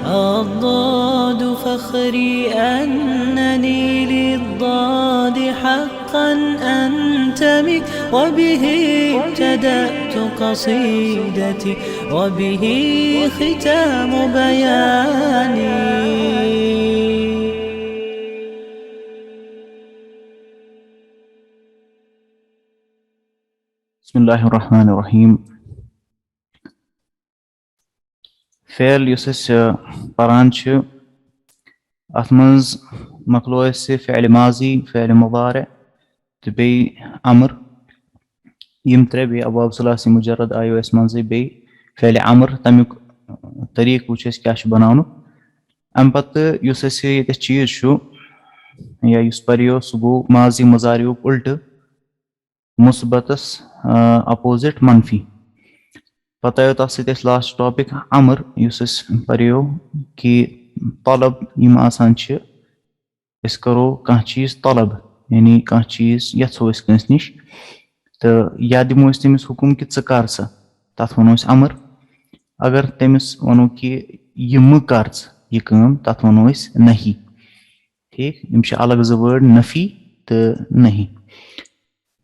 الضاد فخري أنني للضاد حقا أنتمي وبه ابتدأت قصيدتي وبه ختام بياني. بسم الله الرحمن الرحيم. فعل یُس أسۍ پران چھِ اَتھ منٛز مۄکلو اَسہِ فعل ماضی فعل مضارع تہٕ بیٚیہِ امر یِم ترٛےٚ بیٚیہِ ابواب ثلاثی مجرد آیو اَسہِ منٛزٕے بیٚیہِ فعل امر تمیُک طریٖقہٕ وٕچھ اَسہِ کیاہ چھُ بناونُک. اَمہِ پتہٕ یُس اَسہِ ییٚتٮ۪تھ چیٖز چھُ یا یُس پریو سُہ گوٚو ماضی مضارعُک اُلٹہٕ مثبتس اپوزِٹ منفی. پتہٕ آیو تتھ سۭتۍ اَسہِ لاسٹ ٹاپِک امر یُس أسۍ پریو کہِ طلب یِم آسان چھِ أسۍ کرو کانٛہہ چیٖز طلب یعنی کانٛہہ چیٖز یژھو أسۍ کٲنٛسہِ نِش تہٕ یا دِمو أسۍ تٔمِس حُکُم کہِ ژٕ کر سا تتھ ونو أسۍ امر. اگر تٔمِس ونو کہِ یہِ مہٕ کر ژٕ یہِ کٲم تتھ ونو أسۍ نہی. ٹھیٖک یِم چھِ الگ زٕ وٲڈ نفی تہٕ نہی.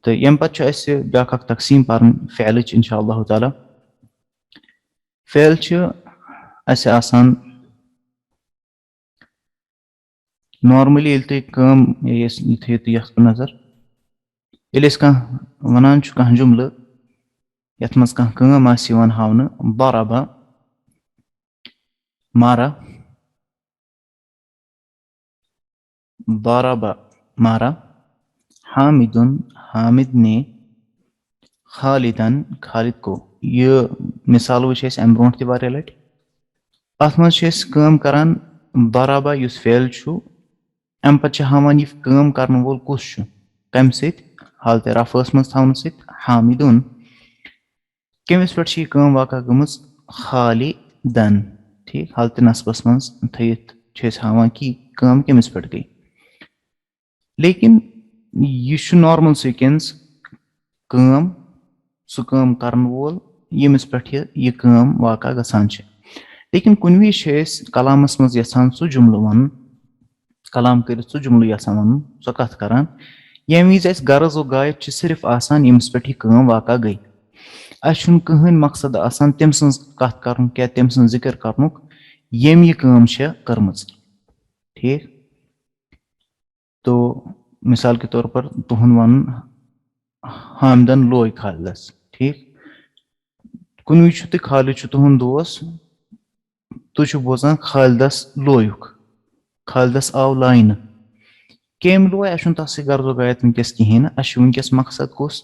تہٕ ییٚمہِ پتہٕ چھُ اَسہِ بیاکھ اکھ تقسیٖم پرٕنۍ فعلٕچ انشاء اللہ تعالیٰ. فعل چھِ اَسہِ آسان نارملی ییٚلہِ تُہۍ کٲم یہِ تھٲیِو تُہۍ یتھ کُن نظر ییٚلہِ أسۍ کانٛہہ ونان چھُ کانٛہہ جملہٕ یتھ منٛز کانٛہہ کٲم آسہِ یِوان ہاونہٕ ضربا مارا ضربا مارا حامدن حامد نے خالدن خالد کو. یہِ مِثال وٕچھ اَسہِ امہِ برونٛٹھ تہِ واریاہ لٹہِ. اتھ منٛز چھِ أسۍ کٲم کران ضربا یُس فعل چھُ امہِ پتہٕ چھِ ہاوان یہِ کٲم کرن وول کُس چھُ کمہِ سۭتۍ حالتِ رفعس منٛز تھاونہٕ سۭتۍ حامدُن. کٔمِس پٮ۪ٹھ چھِ یہِ کٲم واقع گٔمٕژ خالدن. ٹھیٖک حالتِ نصبس منٛز تھٲیِتھ چھِ أسۍ ہاوان کہِ یہِ کٲم کٔمِس پٮ۪ٹھ گٔے. لیکن یہِ چھُ نارمل سیٖکوینس کٲم سُہ کٲم کرن وول ییٚمِس پٮ۪ٹھ یہِ کٲم واقع گژھان چھِ. لیکن کُنہِ وِزِ چھِ أسۍ کلامس منٛز یژھان سُہ جملہٕ ونُن کلام کٔرِتھ سُہ جملہٕ یژھان ونُن سۄ کتھ کران ییٚمہِ وِزِ اَسہِ غرض و غایت چھِ صرف آسان ییٚمِس پٮ۪ٹھ یہِ کٲم واقع گٔے. اَسہِ چھُنہٕ کٕہٕنۍ مقصد آسان تٔمۍ سٕنٛز کتھ کرنُک یا تٔمۍ سٕنٛز ذِکر کرنُک ییٚمۍ یہِ کٲم چھےٚ کٔرمٕژ. ٹھیٖک تو مِثال کے طور پر تُہُنٛد ونُن حامدن لوے خالدس. ٹھیٖک کُنہِ وِزِ چھُ تُہۍ خالد چھُ تُہُنٛد دوس تُہۍ چھِو بوزان خالدس لویُکھ خالدس آو لاینہٕ. کٔمۍ لوے اَسہِ چھُنہٕ تتھ سۭتۍ غرض و غایت وٕنکیٚس کِہینۍ نہٕ. اَسہِ چھُ وٕنکیٚس مقصد کُس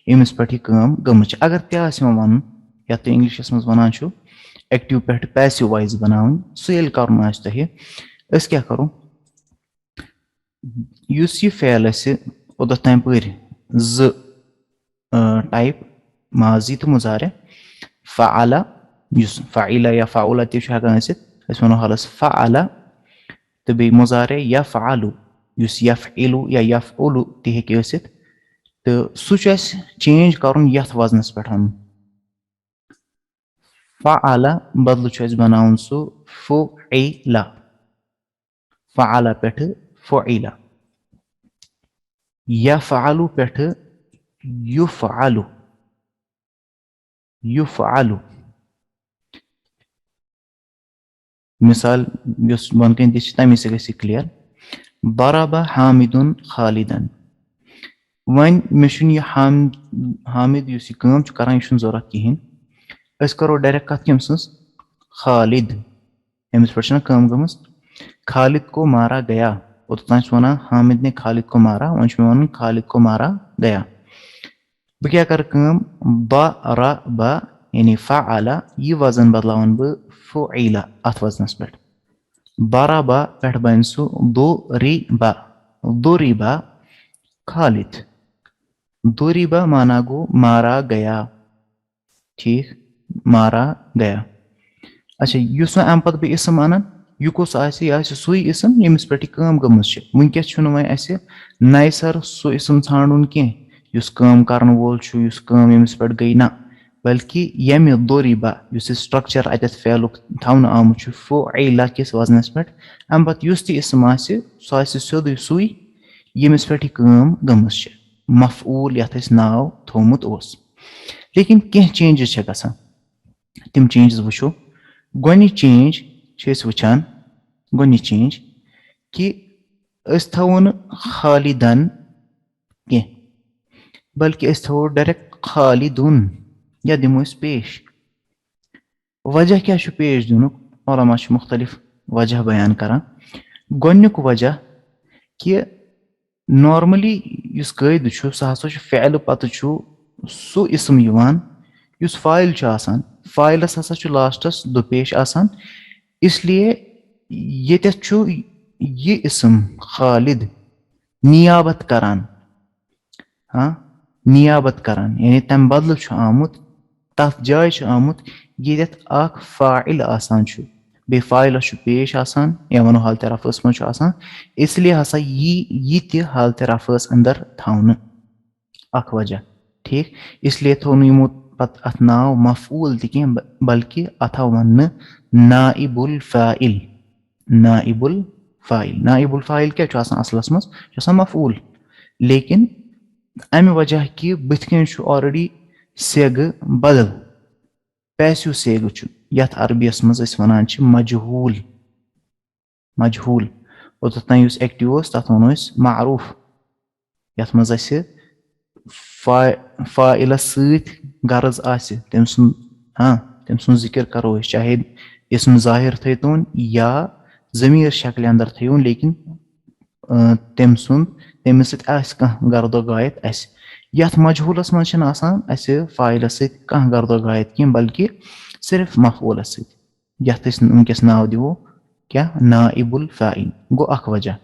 ییٚمِس پٮ۪ٹھ یہِ کٲم گٔمٕژ چھِ. اگر تہِ آسہِ یِوان ونُن یتھ تُہۍ انگلشس منٛز ونان چھِو ایکٹِو پٮ۪ٹھ پیسِو وایز بناوٕنۍ سُہ ییٚلہِ کرُن آسہِ تۄہہِ أسۍ کیاہ کرو یُس یہِ فعل اَسہِ اوٚتتھ تام پٔرۍ زٕ ٹایپ ماضی تہٕ مُضارع فعلا یُس فعیلا یا فعولا تہِ چھُ ہٮ۪کان ٲسِتھ أسۍ ونو حالس فعلا تہٕ بیٚیہِ مُضارع یفعلُ یُس یفعلُ یا یفعلُ تہِ ہیٚکہِ ٲسِتھ تہٕ سُہ چھُ اَسہِ چینج کرُن یتھ وزنس پٮ۪ٹھ انُن. فعلا بدلہٕ چھُ اَسہِ بناوُن سُہ فُعیلا فعلا پٮ۪ٹھٕ فُعیلا. یفعلُ پٮ۪ٹھٕ یُفعلُ یُفعلُ. مِثال یۄس بۄنہٕ کَنۍ تہِ چھِ تمی سۭتۍ گژھِ یہِ کلیر. ضربا حامدُن خالدن. وۄنۍ مےٚ چھُنہٕ یہِ حامد یُس یہِ کٲم چھُ کران یہِ چھُنہٕ ضوٚرتھ کِہینۍ أسۍ کرو ڈایریکٹ کتھ کٔمۍ سٕنٛز خالد أمِس پٮ۪ٹھ چھنہ کٲم گٔمٕژ. خالد کو مارا گیا اوٚتتھ تام چھُ ونان حامد نے خالد کو مارا وۄنۍ چھُ مےٚ ونُن خالد کو مارا گیا. بہٕ کیاہ کرٕ کٲم ضربا یعنی فعلا یہِ وزن بدلاون بہٕ فُعیلا اتھ وزنس پٮ۪ٹھ. ضربا پٮ۪ٹھ بنہِ سُہ ضُرِبا ضُرِبا خالد. ضُرِبا مانا گوٚو مارا گیا. ٹھیٖک مارا گیا. اچھا یُس وۄنۍ امہِ پتہٕ بہٕ اسم انن یہِ کُس آسہِ یہِ آسہِ سُے اسم ییٚمِس پٮ۪ٹھ یہِ کٲم گٔمٕژ چھِ. وٕنکیٚس چھُنہٕ وۄنۍ اسہِ نَیہِ سر سُہ اسم ژھانڈُن کینٛہہ یُس کٲم کرن وول چھُ یُس کٲم ییٚمِس پٮ۪ٹھ گٔے نہ बल्कि यमि दोरिबा युस स्ट्रक्चर अतत फेलुक थावन आमुत छु फुइला किस वजनस पेट अम पत युस ति इसम आसि सो आसि सोदुय सुई यमिस पेट काम गमस छ मफऊल यथ अस नाव थोमुत ओस लेकिन कह चेंजेस छ गसान तिम चेंजेस वुचो गोनि चेंज छ अस वुचान गोनि चेंज कि अस थवन खालिदन कह बल्कि अस थवो डायरेक्ट खालिदुन या दिमो अस पेश वजह क्या छु पेश दुनुक उलमा छु मुख्तलिफ वजह बयान करान गोन्युक वजह कि नॉर्मली युस कायद छु स हसा छु फेल पत छु सु इसम युवान युस फाइल छु आसान फाइलस हसा छु लास्टस दो पेश आसान इसलिए येतस छु ये इसम खालिद नियाबत करान हाँ नियाबत करान यानी तम बदल छु आमुत तथ जाय छु आमुत येत अख फाइल आसान छु बे फाइल छु पेश आसान या वनो हालत रफस में छु आसान इसलिए हसा ये ति हालत रफस अंदर थावन अख वजह ठीक इसलिए थोन यमो पत अथ नाव मफऊल ति कह बल्कि अथ वन नाइबुल फाइल नाइबुल फाइल नाइबुल फाइल क्या छु आसान असलस मस छु आसान मफऊल लेकिन अमि वजह कि बुथकन छु ऑलरेडी सेग बदल पैसिव सेग छु यथ अरबियस मज अस वनान छ मजहूल मजहूल और तत युस एक्टिव ओस तत वनो अस मारूफ यथ मज अस फाइलस सत गरज आसि तम सुन हाँ तम सुन जिक्र करो अस चाहे इसम जाहिर थोन या जमीर शक्ल अंदर थोन लेकिन तम सुन तमिस सह गर्दो गायत अस यथ मजहूलस मज आसान अस फाइलस सह गर्दो गायत कह बल्कि सिर्फ मफऊलस सत यथ वनकस नाव दिवो क्या नाइबुल फाइल गो अख वजह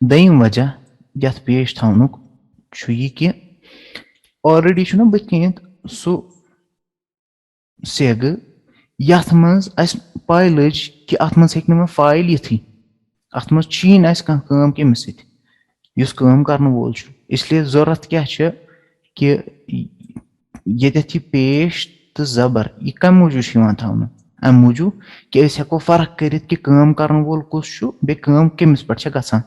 दयम वजह यथ पेश थवनुक छु यह कि ऑलरेडी छु ना बुथकन सु सेग यथ मज अस पाय लज कि अथ मज हेक न फाइल यथी अथ मज छीन अस कह काम कमिस सत युस काम करन वोल छु इसलिए जरूरत क्या छ कि येतथ यह पेश तो जबर यह कम मूजूब छ थवन अम मूजूब कि अस हेको फर्क करित कि काम करन वोल कुस छु बे काम कमिस पेट छ गसान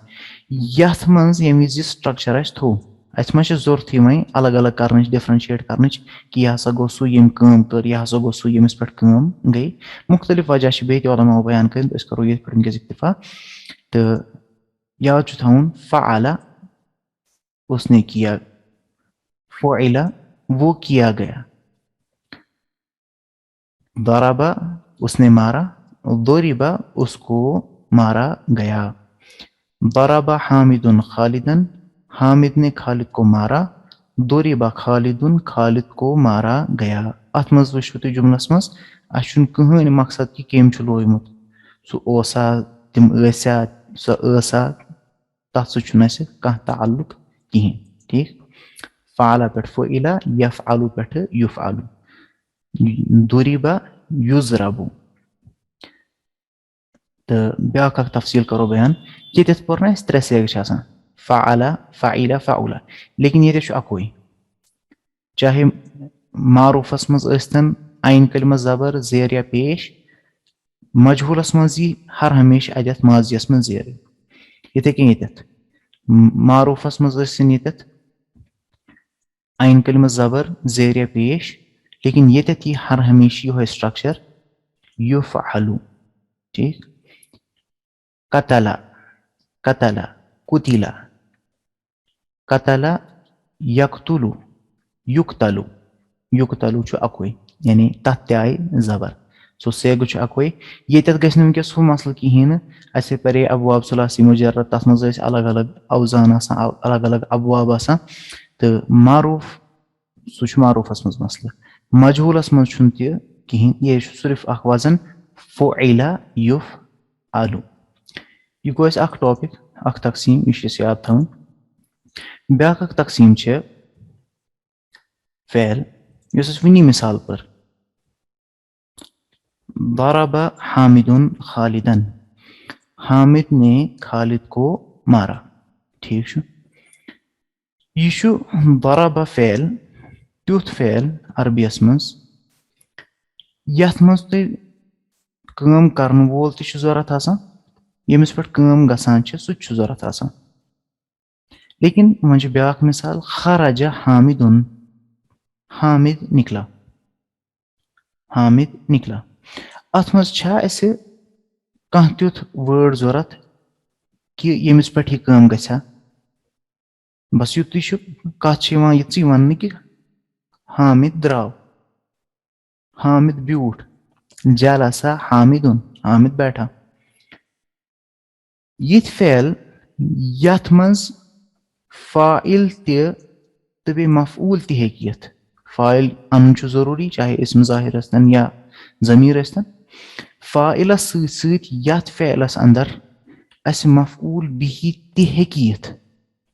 यथ मज यमि वि स्ट्रक्चर अस थो अस मा जरूरत वह अलग अलग कर डिफरेंशिएट कर कि यह हसा गो सु यम काम कर यह हसा गो सु यमिस पेट काम गई मुख्तलिफ वजह बे उलमाओ बयान कर करो ये पे इक्तफा तो याद छु थवन फ़अला उसने किया फ़ुइला वो किया गया दरबा उसने मारा दुरिबा उसको मारा गया दरबा हामिदुन खालिदन हामिद ने खालिद को मारा दुरिबा खालिदुन खालिद को मारा गया अथ मज वुचु तुम जुमलस मज अन कहन मकसद कि कम लोगमुत सह ओसा तिम ऐसा सो ऐसा तथ सह कह ताल्लुक कहें ठीक फ़अला पे फ़ुइला यफ़अलु पे युफ़अलु दुरिबा युज़रबु तो ब्याक तफसील करो बयान ये पोर ना त्रे सेग फ़अला फ़इला फ़अला लेकिन ये अकोई चाहे मारूफस मजन आइन कलम जबर जेर या पेश मजहूलस मज हर हमेशा अत माजियस मज जेर इथे कन ये मारूफस मज ये आइन कलम जबर जेर या पेश लेकिन ये हर हमेशा यह स्ट्रक्चर युफ़अलु ठीक कतला कतला कुतिला कतला यक्तुलु युक्तलु युक्तलु छु अकोई यानी तथ आय जबर सो सेग छु अकोई ये गस हु मसल कहें असे परे अबवाब सुलासी मुजर्रद तथ मज अलग अलग अवजान अलग अलग अबवाब तो मारूफ सह मारूफस मज मसल मजहूलस मज कहें ये सिर्फ अख वजन फ़ुइला युफ़अलु यह गो अख टॉपिक अख तकसीम यह याद थवन ब्याक अख तकसीम फेल वनी मिसाल पर दरबा हामिदुन खालिदन हामिद ने खालिद को मारा ठीक यह दरबा फेल त्युथ फेल अरबियस मज यथ मज तुम काम करन वोल तह जरूरत आसान यमिस पे काम गसान सह जरूरत आसान लेकिन वन ब्याक मिसाल खराजा हामिदुन हामिद निकला अत मज कह त्युथ वर्ड जरूरत कि यमिस पे यह काम गसा बस युत कत ये वन कि हामिद द्राव हामिद ब्यूठ जलसा हामिदुन हामिद बैठा यिथ फेल यथ मज फाइल तो बे मफूल तह हेत फाइल अन जरूरी चाहे इसम ज़ाहिर अस्तन या ज़मीर अस्तन फाइलस सत फेलस अंदर अस मफूल बिही तह हेत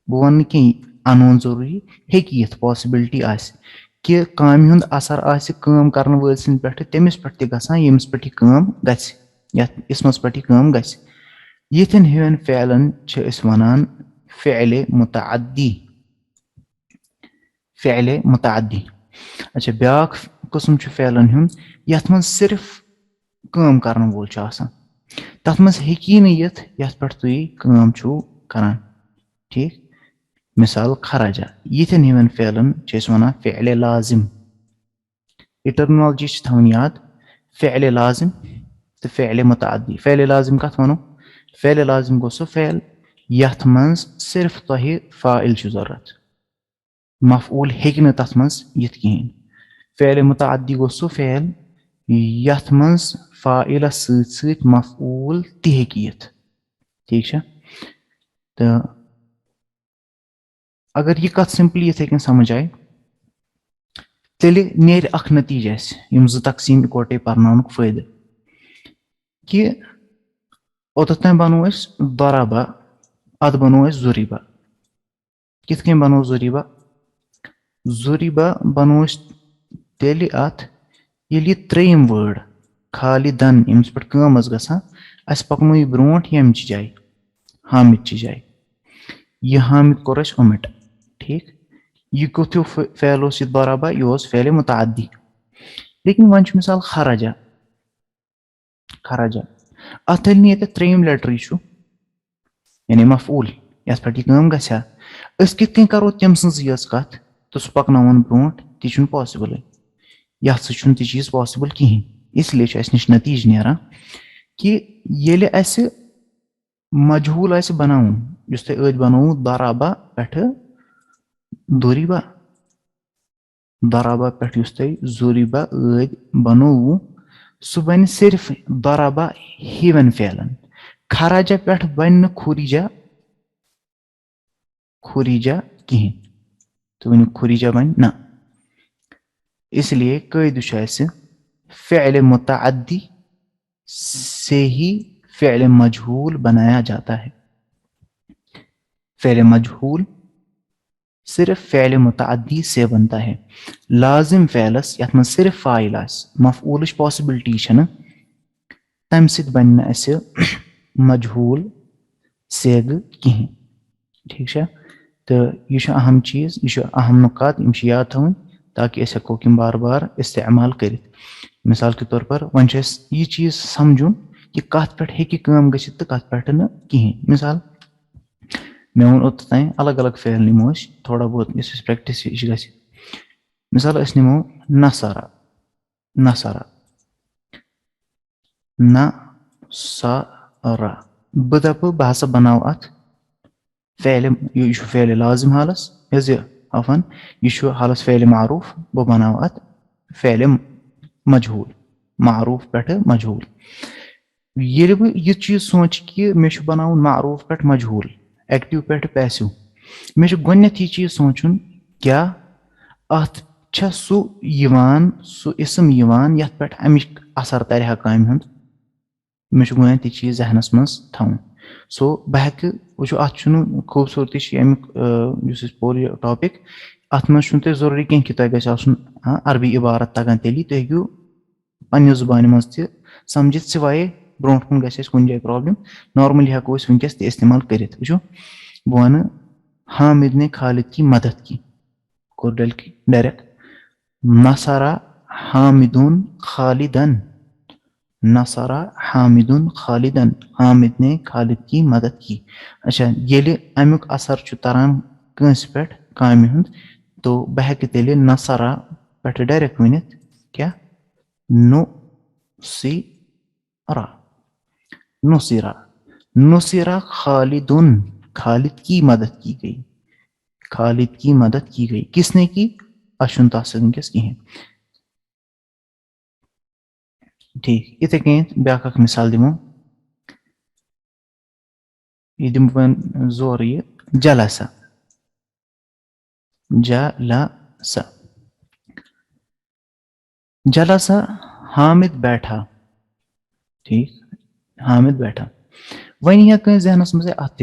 बह वन कह अनोन जरूरी हेत पॉसिबिलिटी आस कि काम हुंद असर आस काम करन वल सिंद पे तमिस पे तह गसान यमिस पे यह काम गस यथ इसमस पे यह काम गस यिथन हिवन फेलन वनान फ़ेले मुतअद्दी अच्छा ब्याक किस्म फ़ेलन हुंद यथ मज सिर्फ काम करन वोल तथ मज हेकी न यथ पे तुम काम छो करान ठीक मिसाल खराजा यिथन हिवन फेलन वनान फ़ेले लाजिम यह टर्मिनोलॉजी थवन याद फ़ेले लाजिम तो फ़ेले मुतअद्दी फ़ेले लाजिम कत वनो फ़ेले लाजिम गो सह फ़ेल यथ मज सिर्फ तह फाइल जरूरत मफूल हेक न तथ मज यिथ कहीं फ़ेले मुतअद्दी गो सह फ़ेल यथ मज फाइलस सत मफूल तह हेक यिथ ठीक तो अगर यह कत सिंपली यिथे कन समझ आए तेल नेर अख नतीज यम ज तकसीम इकवटे पर्नानुक फायदे कि ओतथ ताम बनो दराबा अद बनो जुरीबा कित कन बनो जुरीबा बनो तेल अत ये त्रेयम वर्ड खालिदन यमिस पे काम गसान अस पकनो यह ब्रोट यमच जाय हामिद जाय यह हामिद कोर ओमिट ठीक यह कथु फेल बराबर यह फ़ेले मुतअद्दी लेकिन वन मिसाल खराजा अत ये त्रेयम लेटर यानी मफूल यथ पे काम गसा कित करो तम सज कत तो सह पकन ब्रोट ती पॉसिबल यथ सह चीज पॉसिबल कहें इसलिए निश नतीज नेरान कि येले अस मजहूल आस बनाउन युस तुम अद बनो दराबा पे दराबा पे युस तुम जुरीबा अद बनो सह बन सिर्फ दराबा हिवन फेलन खराजा पे बन खुरीजा कहें तो वन खुरीजा बन ना इसलिए कयदु फ़ेले मुतअद्दी से ही फ़ेले मजहूल बनाया जाता है फ़ेले मजहूल सिर्फ फ़ेले मुतअद्दी से बनता है लाजिम फ़ेलस यथ में सिर्फ फाइल मफूल पॉसिबिलिटी तम सत बन मजहूल सेग कहें ठीक तो यह अहम चीज़ यह अहम नुकात याद थवन ताकि अस हेको बार बार इस्तेमाल कर मिसाल के तौर पर वन यह चीज़ समझुन कि कत पे हेकि काम गसित तो कत पे न कहें मिसाल मे वो ओत तान अलग अलग फेल निमो थोड़ा बहुत इस प्रैक्टिस गि मिसाल निमो नसारा बह दप बह हसा बनाव अत फ़ेले यह फ़ेले लाजिम हालस अफन यह हालस फ़ेले मारूफ बह बनाव अत फ़ेले मजहूल मारूफ पे मजहूल ये बह यह चीज़ सोच कि मे बनाउन मारूफ पे मजहूल एक्टिव पे पैसिव मे गोडनेथ यह चीज़ सोचुन क्या अत सह इसम यथ पे अमिक असर तरह काम हुंद मे गोडनेथ यह चीज़ जहनस मज थवन सो बह वो अत खूबसूरती अमुक पोर टॉपिक अत मज जरूरी कह कि तुम गसन अरबी इबारत तगान तेली तुम हेकू पन्ने जुबान मज समझित सिवाय ब्रोट कुन गस कुन जाए प्रॉब्लम नॉर्मली हेको वनकस ते इस्तेमाल करित वो बह वन हामिद ने खालिद की मदद की डायरेक्ट नसरा हामिदुन खालिदन, नसरा हामिदुन खालिदन, हामिद ने खालिद की मदद की। अच्छा येले अमुक असर छु तरन कंस पेट कामि हुंद तो बह हेकि तेले नसरा पेट डायरेक्ट वनित क्या नुसिरा, नुसिरा, नुसिरा खालिदुन, खालिद की मदद की गई, खालिद की मदद की गई। किसने की? अशुन तासर किस की है। ठीक इथे कहीं ब्याक मिसाल दिमो, ये दिमो जोर ये जलसा, जलसा, जलसा हामिद बैठा। ठीक हामिद बैठा वन यह कहीं जहनस मजे अत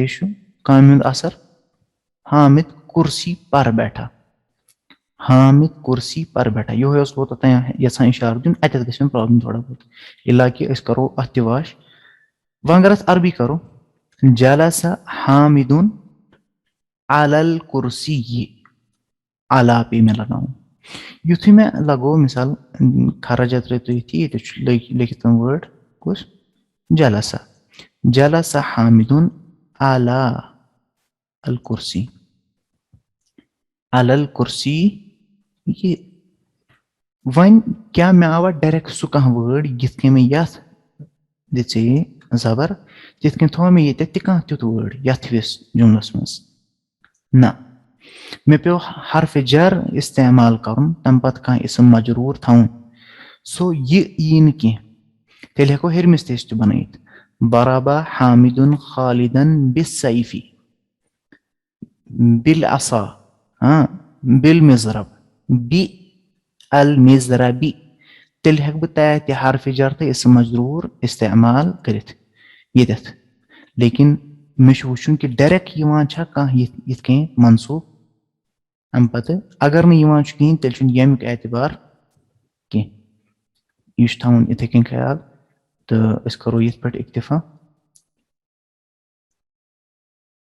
कामि हुंद असर हामिद कुर्सी पर बैठा, हामिद कुर्सी पर बैठा। यो तोत यहां इशार दिन अत गई प्रॉब्लम थोड़ा बहुत इला कि करो अत वाश। वह अगर अरबी करो जलसा हामिदुन अलल कुर्सी, आला पे मैं लगाऊं। युथी में लगो मिसाल खराजत रहते थी लिखित वर्ड कुछ जलसा, जलसा हामिदुन आला अल कुर्सी, अलल कुर्सी। ये वन क्या मैं आवा डायरेक्ट सु कह वर्ड यिथ कन मैं यथ दिचे जबर तिथ कन थो मैं ये कह तुत वर्ड यथ विस जुमलस मज ना मे पे हरफ जर इस्तेमाल कर तम पत कह इसम मजरूर थवन सो यह कह तेल हेको हेरमिस तेज बनत बराबा हामिदुन खालिदन बिसैफी बिल असा, हाँ बिल मिजरब बि अल मिजरबी तेल हेक बह तैत हरफ जर तो इसम मजरूर इस्तेमाल करित यथ। लेकिन मे वुचुन कि डायरेक्ट कह यिथ कन मनसूब अम पत अगर ना कहें तेल यमुक एतबार कह। यह थवन इथे कन ख्याल तो करो ये पे इक्तिफा।